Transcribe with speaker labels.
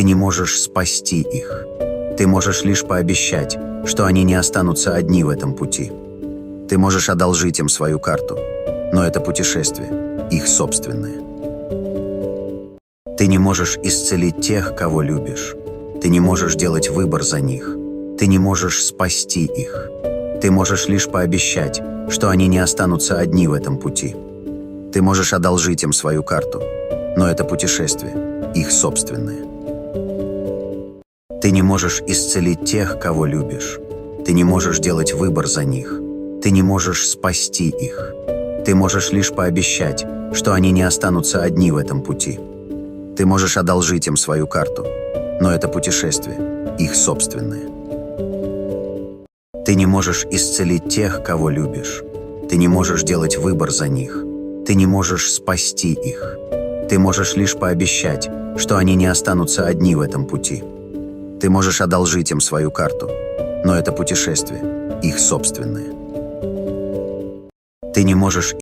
Speaker 1: Ты не можешь спасти их. Ты можешь лишь пообещать, что они не останутся одни в этом пути. Ты можешь одолжить им свою карту, но это путешествие, их собственное. Ты не можешь исцелить тех, кого любишь. Ты не можешь делать выбор за них. Ты не можешь спасти их. Ты можешь лишь пообещать, что они не останутся одни в этом пути. Ты можешь одолжить им свою карту, но это путешествие, их собственное. Ты не можешь исцелить тех, кого любишь. Ты не можешь делать выбор за них. Ты не можешь спасти их. Ты можешь лишь пообещать, что они не останутся одни в этом пути. Ты можешь одолжить им свою карту, но это путешествие, их собственное. Ты не можешь исцелить тех, кого любишь. Ты не можешь делать выбор за них. Ты не можешь спасти их. Ты можешь лишь пообещать, что они не останутся одни в этом пути. Ты можешь одолжить им свою карту, но это путешествие, их собственное. Ты не можешь